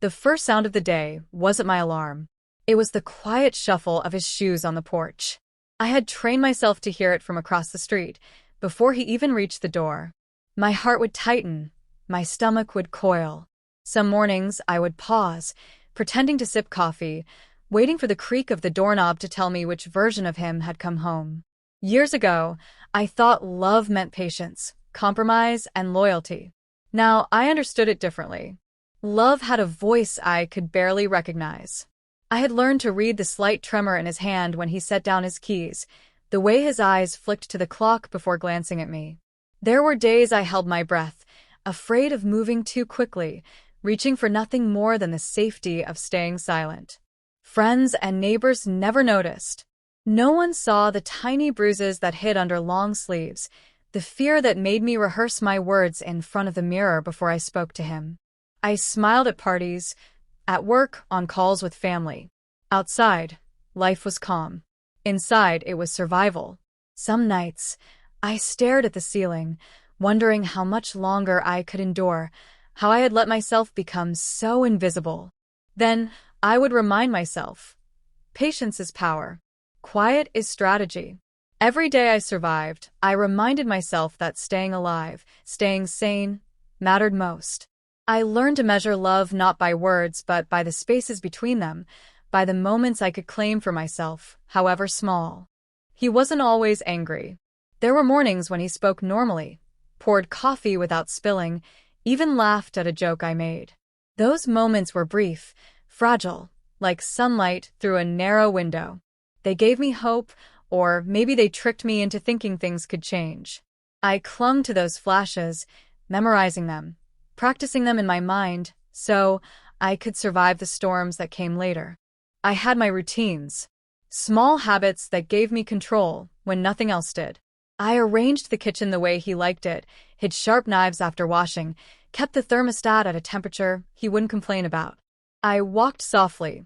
The first sound of the day wasn't my alarm. It was the quiet shuffle of his shoes on the porch. I had trained myself to hear it from across the street, before he even reached the door. My heart would tighten, my stomach would coil. Some mornings I would pause, pretending to sip coffee, waiting for the creak of the doorknob to tell me which version of him had come home. Years ago, I thought love meant patience, compromise, and loyalty. Now I understood it differently. Love had a voice I could barely recognize. I had learned to read the slight tremor in his hand when he set down his keys, the way his eyes flicked to the clock before glancing at me. There were days I held my breath, afraid of moving too quickly, reaching for nothing more than the safety of staying silent. Friends and neighbors never noticed. No one saw the tiny bruises that hid under long sleeves, the fear that made me rehearse my words in front of the mirror before I spoke to him. I smiled at parties, at work, on calls with family. Outside, life was calm. Inside, it was survival. Some nights, I stared at the ceiling, wondering how much longer I could endure, how I had let myself become so invisible. Then, I would remind myself, patience is power. Quiet is strategy. Every day I survived, I reminded myself that staying alive, staying sane, mattered most. I learned to measure love not by words but by the spaces between them, by the moments I could claim for myself, however small. He wasn't always angry. There were mornings when he spoke normally, poured coffee without spilling, even laughed at a joke I made. Those moments were brief, fragile, like sunlight through a narrow window. They gave me hope, or maybe they tricked me into thinking things could change. I clung to those flashes, memorizing them, practicing them in my mind, so I could survive the storms that came later. I had my routines, small habits that gave me control when nothing else did. I arranged the kitchen the way he liked it, hid sharp knives after washing, kept the thermostat at a temperature he wouldn't complain about. I walked softly,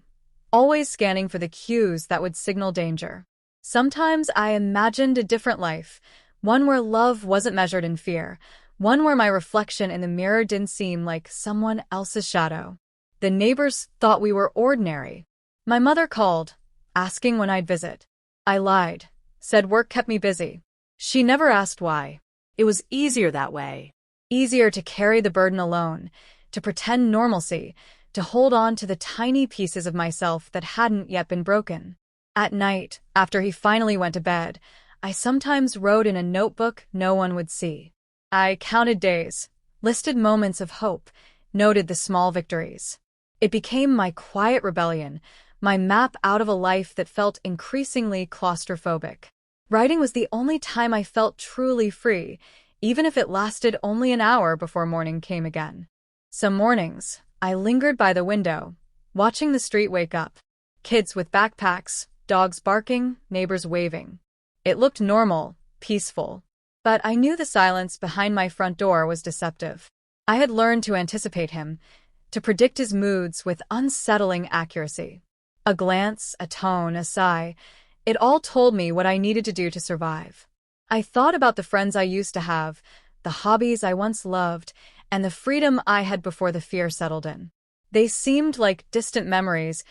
always scanning for the cues that would signal danger. Sometimes I imagined a different life, one where love wasn't measured in fear, one where my reflection in the mirror didn't seem like someone else's shadow. The neighbors thought we were ordinary. My mother called, asking when I'd visit. I lied, said work kept me busy. She never asked why. It was easier that way. Easier to carry the burden alone, to pretend normalcy, to hold on to the tiny pieces of myself that hadn't yet been broken. At night, after he finally went to bed, I sometimes wrote in a notebook no one would see. I counted days, listed moments of hope, noted the small victories. It became my quiet rebellion, my map out of a life that felt increasingly claustrophobic. Writing was the only time I felt truly free, even if it lasted only an hour before morning came again. Some mornings, I lingered by the window, watching the street wake up. Kids with backpacks, dogs barking, neighbors waving. It looked normal, peaceful. But I knew the silence behind my front door was deceptive. I had learned to anticipate him, to predict his moods with unsettling accuracy. A glance, a tone, a sigh, it all told me what I needed to do to survive. I thought about the friends I used to have, the hobbies I once loved, and the freedom I had before the fear settled in. They seemed like distant memories,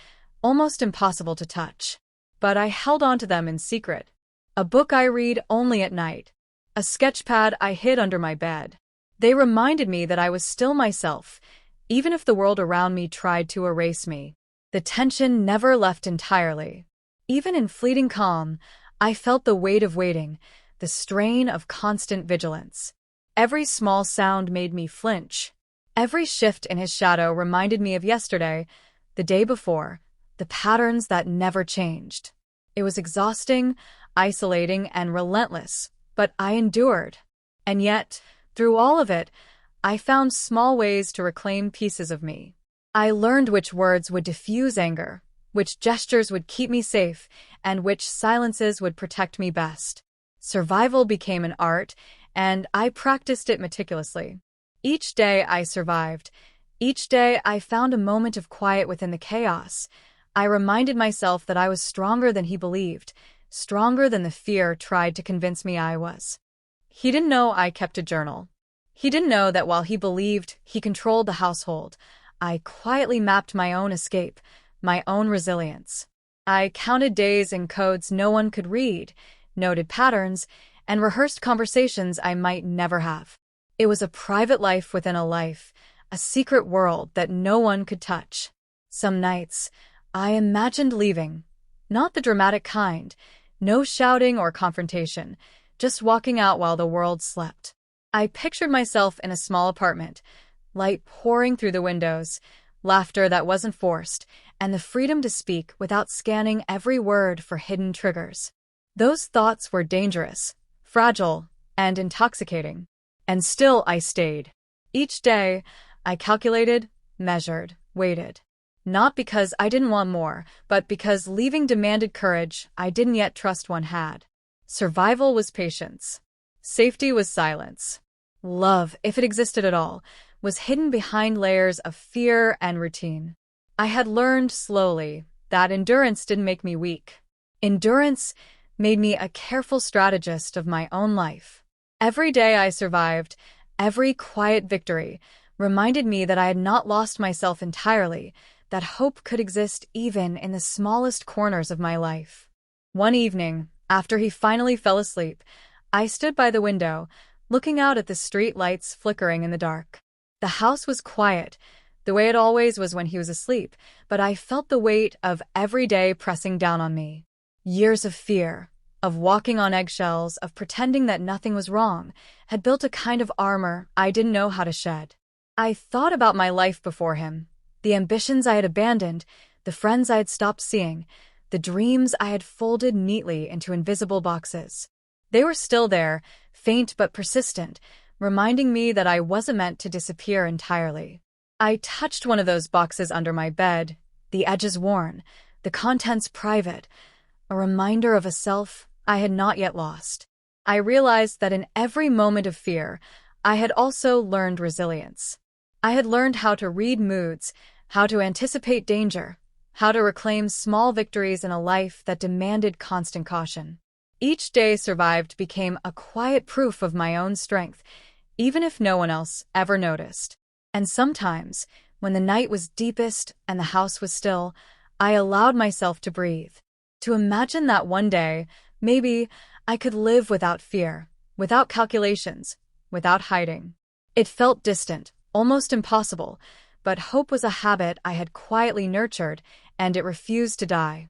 almost impossible to touch. But I held on to them in secret. A book I read only at night. A sketchpad I hid under my bed. They reminded me that I was still myself, even if the world around me tried to erase me. The tension never left entirely. Even in fleeting calm, I felt the weight of waiting, the strain of constant vigilance. Every small sound made me flinch. Every shift in his shadow reminded me of yesterday, the day before, the patterns that never changed. It was exhausting, isolating, and relentless, but I endured. And yet, through all of it, I found small ways to reclaim pieces of me. I learned which words would diffuse anger, which gestures would keep me safe, and which silences would protect me best. Survival became an art, and I practiced it meticulously. Each day I survived. Each day I found a moment of quiet within the chaos. I reminded myself that I was stronger than he believed, stronger than the fear tried to convince me I was. He didn't know I kept a journal. He didn't know that while he believed he controlled the household, I quietly mapped my own escape, my own resilience. I counted days in codes no one could read, noted patterns, and rehearsed conversations I might never have. It was a private life within a life, a secret world that no one could touch. Some nights, I imagined leaving. Not the dramatic kind, no shouting or confrontation, just walking out while the world slept. I pictured myself in a small apartment, light pouring through the windows, laughter that wasn't forced, and the freedom to speak without scanning every word for hidden triggers. Those thoughts were dangerous, fragile, and intoxicating. And still I stayed. Each day, I calculated, measured, waited. Not because I didn't want more, but because leaving demanded courage I didn't yet trust one had. Survival was patience. Safety was silence. Love, if it existed at all, was hidden behind layers of fear and routine. I had learned slowly that endurance didn't make me weak. Endurance made me a careful strategist of my own life. Every day I survived, every quiet victory, reminded me that I had not lost myself entirely, that hope could exist even in the smallest corners of my life. One evening, after he finally fell asleep, I stood by the window, looking out at the street lights flickering in the dark. The house was quiet, the way it always was when he was asleep, but I felt the weight of every day pressing down on me. Years of fear, of walking on eggshells, of pretending that nothing was wrong, had built a kind of armor I didn't know how to shed. I thought about my life before him, the ambitions I had abandoned, the friends I had stopped seeing, the dreams I had folded neatly into invisible boxes. They were still there, faint but persistent, reminding me that I wasn't meant to disappear entirely. I touched one of those boxes under my bed, the edges worn, the contents private, a reminder of a self I had not yet lost. I realized that in every moment of fear, I had also learned resilience. I had learned how to read moods, how to anticipate danger, how to reclaim small victories in a life that demanded constant caution. Each day survived became a quiet proof of my own strength, even if no one else ever noticed. And sometimes, when the night was deepest and the house was still, I allowed myself to breathe, to imagine that one day, maybe, I could live without fear, without calculations, without hiding. It felt distant, almost impossible, but hope was a habit I had quietly nurtured, and it refused to die.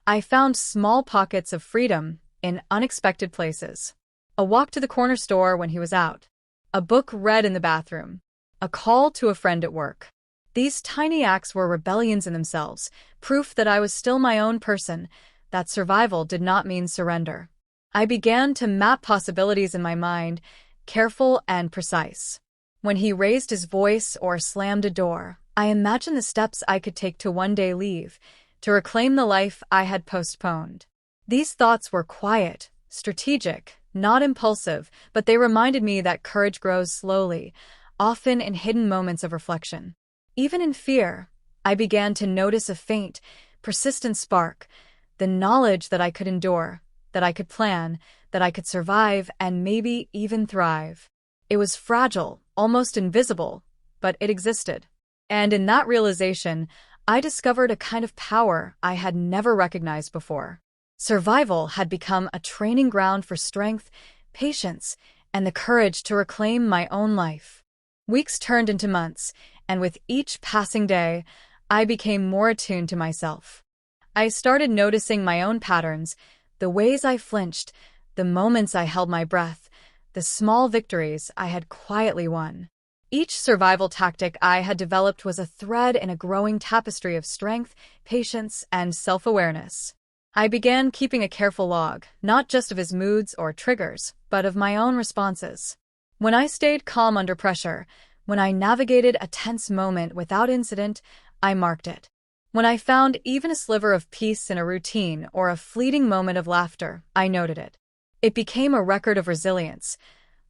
I found small pockets of freedom in unexpected places. A walk to the corner store when he was out, a book read in the bathroom, a call to a friend at work. These tiny acts were rebellions in themselves, proof that I was still my own person, that survival did not mean surrender. I began to map possibilities in my mind, careful and precise. When he raised his voice or slammed a door, I imagined the steps I could take to one day leave, to reclaim the life I had postponed. These thoughts were quiet, strategic, not impulsive, but they reminded me that courage grows slowly, often in hidden moments of reflection. Even in fear, I began to notice a faint, persistent spark, the knowledge that I could endure, that I could plan, that I could survive and maybe even thrive. It was fragile, almost invisible, but it existed. And in that realization, I discovered a kind of power I had never recognized before. Survival had become a training ground for strength, patience, and the courage to reclaim my own life. Weeks turned into months, and with each passing day, I became more attuned to myself. I started noticing my own patterns, the ways I flinched, the moments I held my breath, the small victories I had quietly won. Each survival tactic I had developed was a thread in a growing tapestry of strength, patience, and self-awareness. I began keeping a careful log, not just of his moods or triggers, but of my own responses. When I stayed calm under pressure, when I navigated a tense moment without incident, I marked it. When I found even a sliver of peace in a routine or a fleeting moment of laughter, I noted it. It became a record of resilience,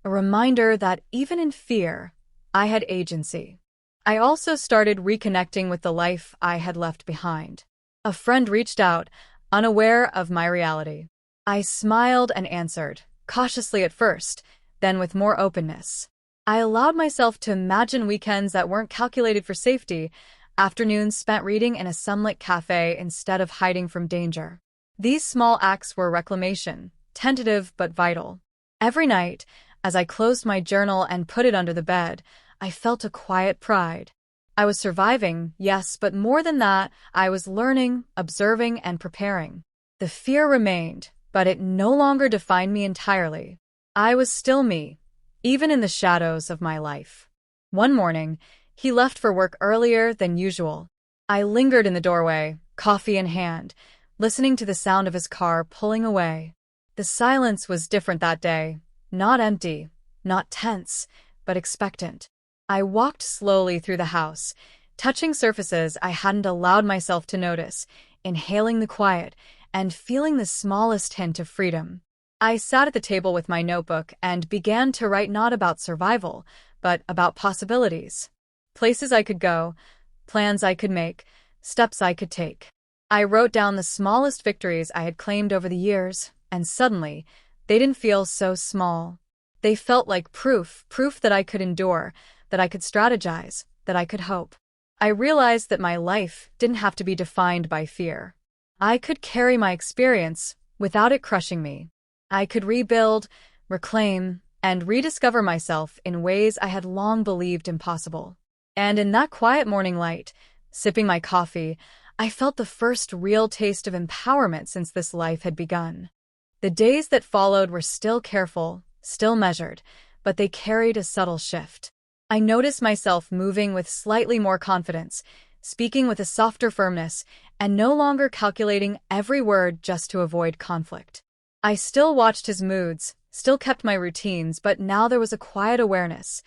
a reminder that even in fear, I had agency. I also started reconnecting with the life I had left behind. A friend reached out, unaware of my reality. I smiled and answered, cautiously at first, then with more openness. I allowed myself to imagine weekends that weren't calculated for safety, afternoons spent reading in a sunlit cafe instead of hiding from danger. These small acts were reclamation, tentative but vital. Every night, as I closed my journal and put it under the bed, I felt a quiet pride. I was surviving, yes, but more than that, I was learning, observing, and preparing. The fear remained, but it no longer defined me entirely. I was still me, even in the shadows of my life. One morning, he left for work earlier than usual. I lingered in the doorway, coffee in hand, listening to the sound of his car pulling away. The silence was different that day, not empty, not tense, but expectant. I walked slowly through the house, touching surfaces I hadn't allowed myself to notice, inhaling the quiet, and feeling the smallest hint of freedom. I sat at the table with my notebook and began to write not about survival, but about possibilities. Places I could go, plans I could make, steps I could take. I wrote down the smallest victories I had claimed over the years, and suddenly, they didn't feel so small. They felt like proof that I could endure, that I could strategize, that I could hope. I realized that my life didn't have to be defined by fear. I could carry my experience without it crushing me. I could rebuild, reclaim, and rediscover myself in ways I had long believed impossible. And in that quiet morning light, sipping my coffee, I felt the first real taste of empowerment since this life had begun. The days that followed were still careful, still measured, but they carried a subtle shift. I noticed myself moving with slightly more confidence, speaking with a softer firmness, and no longer calculating every word just to avoid conflict. I still watched his moods, still kept my routines, but now there was a quiet awareness.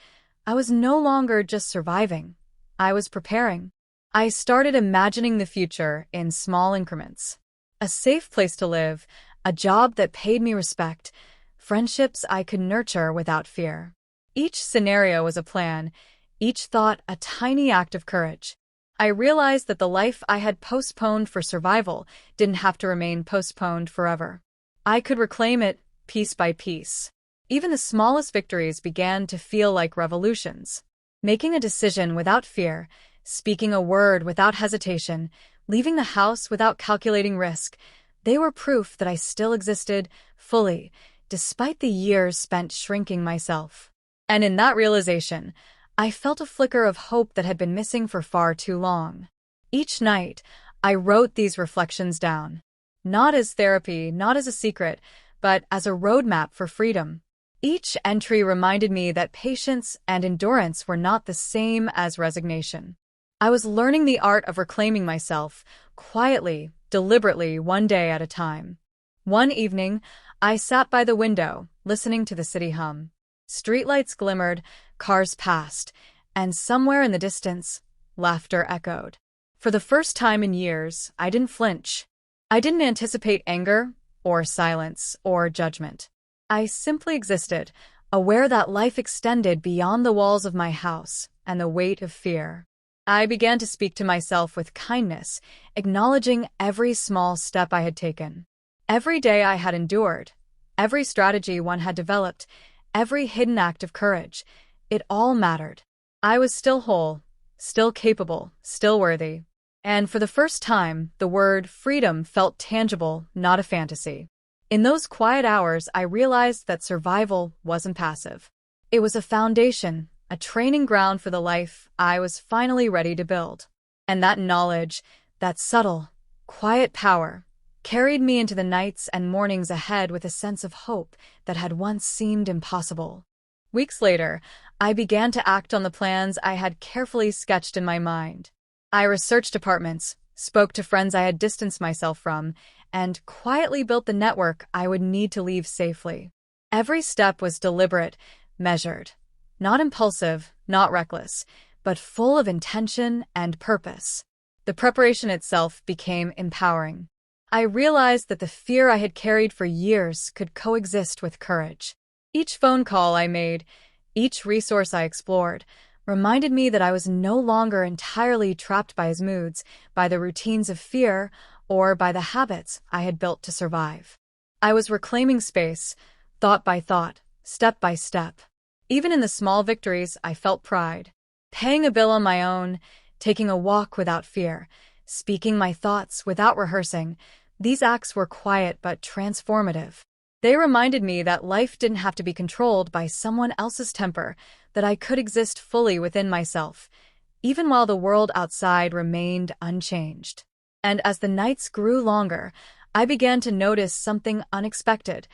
I was no longer just surviving. I was preparing. I started imagining the future in small increments. A safe place to live, a job that paid me respect, friendships I could nurture without fear. Each scenario was a plan, each thought a tiny act of courage. I realized that the life I had postponed for survival didn't have to remain postponed forever. I could reclaim it piece by piece. Even the smallest victories began to feel like revolutions. Making a decision without fear, speaking a word without hesitation, leaving the house without calculating risk, they were proof that I still existed fully, despite the years spent shrinking myself. And in that realization, I felt a flicker of hope that had been missing for far too long. Each night, I wrote these reflections down. Not as therapy, not as a secret, but as a roadmap for freedom. Each entry reminded me that patience and endurance were not the same as resignation. I was learning the art of reclaiming myself, quietly, deliberately, one day at a time. One evening, I sat by the window, listening to the city hum. Streetlights glimmered, cars passed, and somewhere in the distance, laughter echoed. For the first time in years, I didn't flinch. I didn't anticipate anger, or silence, or judgment. I simply existed, aware that life extended beyond the walls of my house and the weight of fear. I began to speak to myself with kindness, acknowledging every small step I had taken. Every day I had endured, every strategy one had developed, every hidden act of courage. It all mattered. I was still whole, still capable, still worthy. And for the first time, the word freedom felt tangible, not a fantasy. In those quiet hours, I realized that survival wasn't passive. It was a foundation, a training ground for the life I was finally ready to build. And that knowledge, that subtle, quiet power, carried me into the nights and mornings ahead with a sense of hope that had once seemed impossible. Weeks later, I began to act on the plans I had carefully sketched in my mind. I researched apartments, spoke to friends I had distanced myself from, and quietly built the network I would need to leave safely. Every step was deliberate, measured. Not impulsive, not reckless, but full of intention and purpose. The preparation itself became empowering. I realized that the fear I had carried for years could coexist with courage. Each phone call I made, each resource I explored, reminded me that I was no longer entirely trapped by his moods, by the routines of fear, or by the habits I had built to survive. I was reclaiming space, thought by thought, step by step. Even in the small victories, I felt pride. Paying a bill on my own, taking a walk without fear, speaking my thoughts without rehearsing, these acts were quiet but transformative. They reminded me that life didn't have to be controlled by someone else's temper, that I could exist fully within myself, even while the world outside remained unchanged. And as the nights grew longer, I began to notice something unexpected,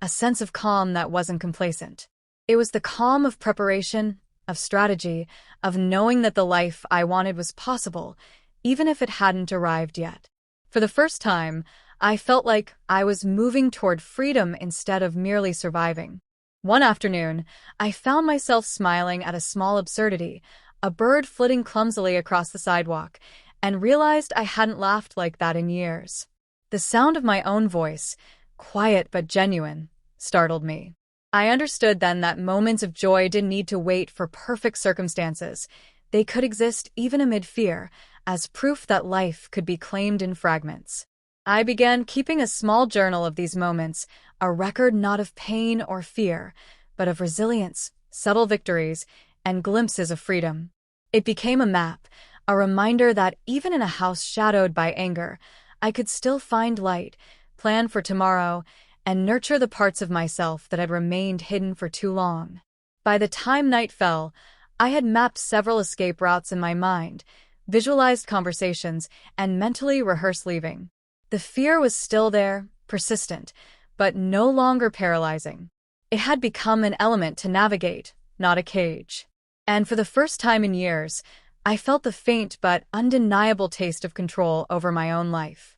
a sense of calm that wasn't complacent. It was the calm of preparation, of strategy, of knowing that the life I wanted was possible, even if it hadn't arrived yet. For the first time, I felt like I was moving toward freedom instead of merely surviving. One afternoon, I found myself smiling at a small absurdity, a bird flitting clumsily across the sidewalk, and realized I hadn't laughed like that in years. The sound of my own voice, quiet but genuine, startled me. I understood then that moments of joy didn't need to wait for perfect circumstances. They could exist even amid fear, as proof that life could be claimed in fragments. I began keeping a small journal of these moments, a record not of pain or fear, but of resilience, subtle victories, and glimpses of freedom. It became a map, a reminder that even in a house shadowed by anger, I could still find light, plan for tomorrow, and nurture the parts of myself that had remained hidden for too long. By the time night fell, I had mapped several escape routes in my mind, visualized conversations, and mentally rehearsed leaving. The fear was still there, persistent, but no longer paralyzing. It had become an element to navigate, not a cage. And for the first time in years, I felt the faint but undeniable taste of control over my own life.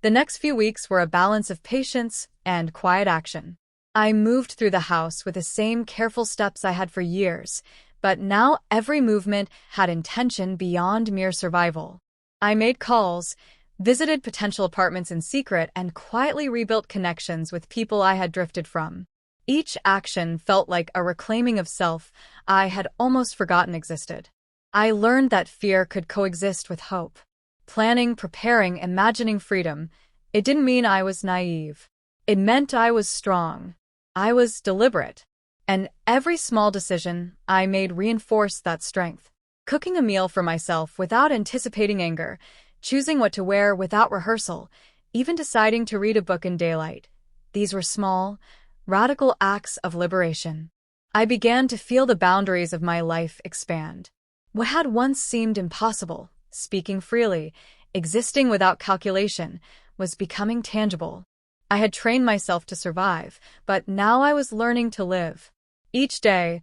The next few weeks were a balance of patience and quiet action. I moved through the house with the same careful steps I had for years, but now every movement had intention beyond mere survival. I made calls, visited potential apartments in secret, and quietly rebuilt connections with people I had drifted from. Each action felt like a reclaiming of self I had almost forgotten existed. I learned that fear could coexist with hope. Planning, preparing, imagining freedom, it didn't mean I was naive. It meant I was strong. I was deliberate. And every small decision I made reinforced that strength. Cooking a meal for myself without anticipating anger, choosing what to wear without rehearsal, even deciding to read a book in daylight. These were small, radical acts of liberation. I began to feel the boundaries of my life expand. What had once seemed impossible, speaking freely, existing without calculation, was becoming tangible. I had trained myself to survive, but now I was learning to live. Each day,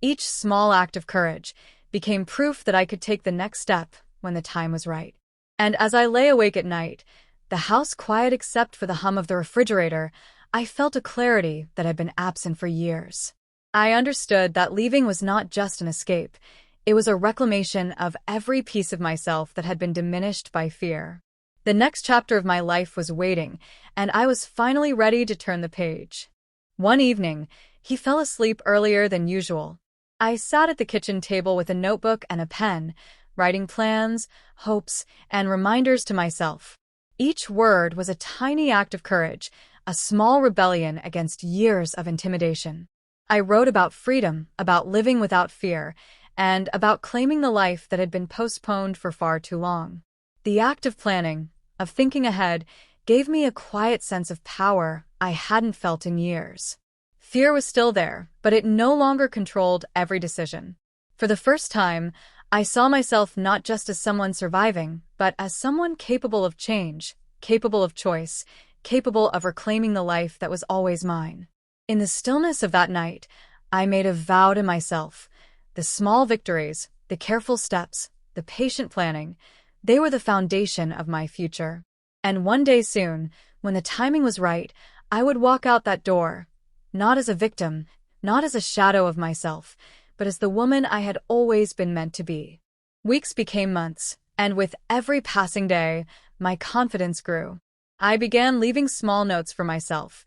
each small act of courage, became proof that I could take the next step when the time was right. And as I lay awake at night, the house quiet except for the hum of the refrigerator, I felt a clarity that had been absent for years. I understood that leaving was not just an escape. It was a reclamation of every piece of myself that had been diminished by fear. The next chapter of my life was waiting, and I was finally ready to turn the page. One evening, he fell asleep earlier than usual. I sat at the kitchen table with a notebook and a pen, writing plans, hopes, and reminders to myself. Each word was a tiny act of courage, a small rebellion against years of intimidation. I wrote about freedom, about living without fear, and about claiming the life that had been postponed for far too long. The act of planning, of thinking ahead, gave me a quiet sense of power I hadn't felt in years. Fear was still there, but it no longer controlled every decision. For the first time, I saw myself not just as someone surviving, but as someone capable of change, capable of choice, capable of reclaiming the life that was always mine. In the stillness of that night, I made a vow to myself. The small victories, the careful steps, the patient planning, they were the foundation of my future. And one day soon, when the timing was right, I would walk out that door, not as a victim, not as a shadow of myself, but as the woman I had always been meant to be. Weeks became months, and with every passing day, my confidence grew. I began leaving small notes for myself,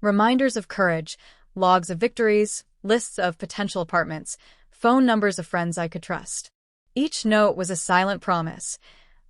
reminders of courage, logs of victories, lists of potential apartments, phone numbers of friends I could trust. Each note was a silent promise.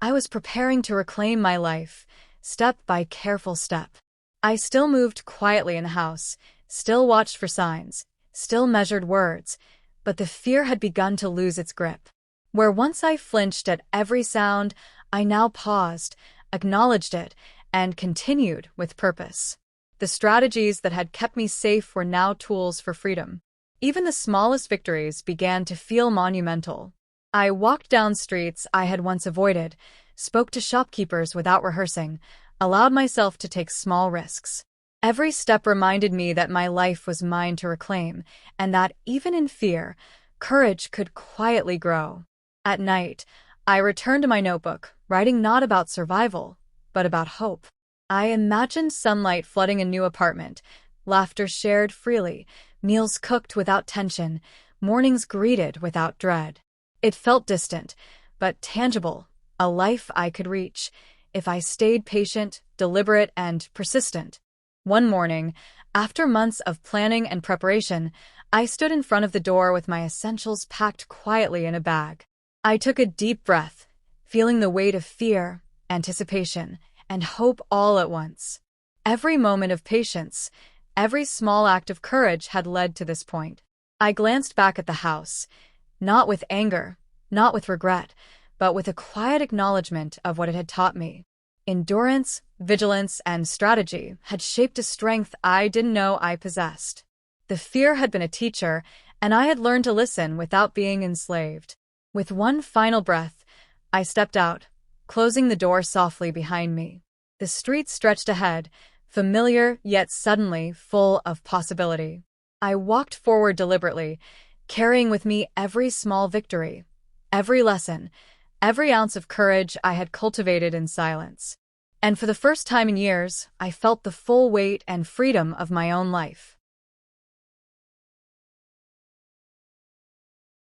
I was preparing to reclaim my life, step by careful step. I still moved quietly in the house, still watched for signs, still measured words, but the fear had begun to lose its grip. Where once I flinched at every sound, I now paused, acknowledged it, and continued with purpose. The strategies that had kept me safe were now tools for freedom. Even the smallest victories began to feel monumental. I walked down streets I had once avoided, spoke to shopkeepers without rehearsing, allowed myself to take small risks. Every step reminded me that my life was mine to reclaim, and that even in fear, courage could quietly grow. At night, I returned to my notebook, writing not about survival, but about hope. I imagined sunlight flooding a new apartment, laughter shared freely, meals cooked without tension, mornings greeted without dread. It felt distant, but tangible, a life I could reach, if I stayed patient, deliberate, and persistent. One morning, after months of planning and preparation, I stood in front of the door with my essentials packed quietly in a bag. I took a deep breath, feeling the weight of fear, anticipation, and hope all at once. Every moment of patience, every small act of courage had led to this point. I glanced back at the house, not with anger, not with regret, but with a quiet acknowledgement of what it had taught me. Endurance, vigilance, and strategy had shaped a strength I didn't know I possessed. The fear had been a teacher, and I had learned to listen without being enslaved. With one final breath, I stepped out, closing the door softly behind me. The street stretched ahead, familiar yet suddenly full of possibility. I walked forward deliberately, carrying with me every small victory, every lesson, every ounce of courage I had cultivated in silence. And for the first time in years, I felt the full weight and freedom of my own life.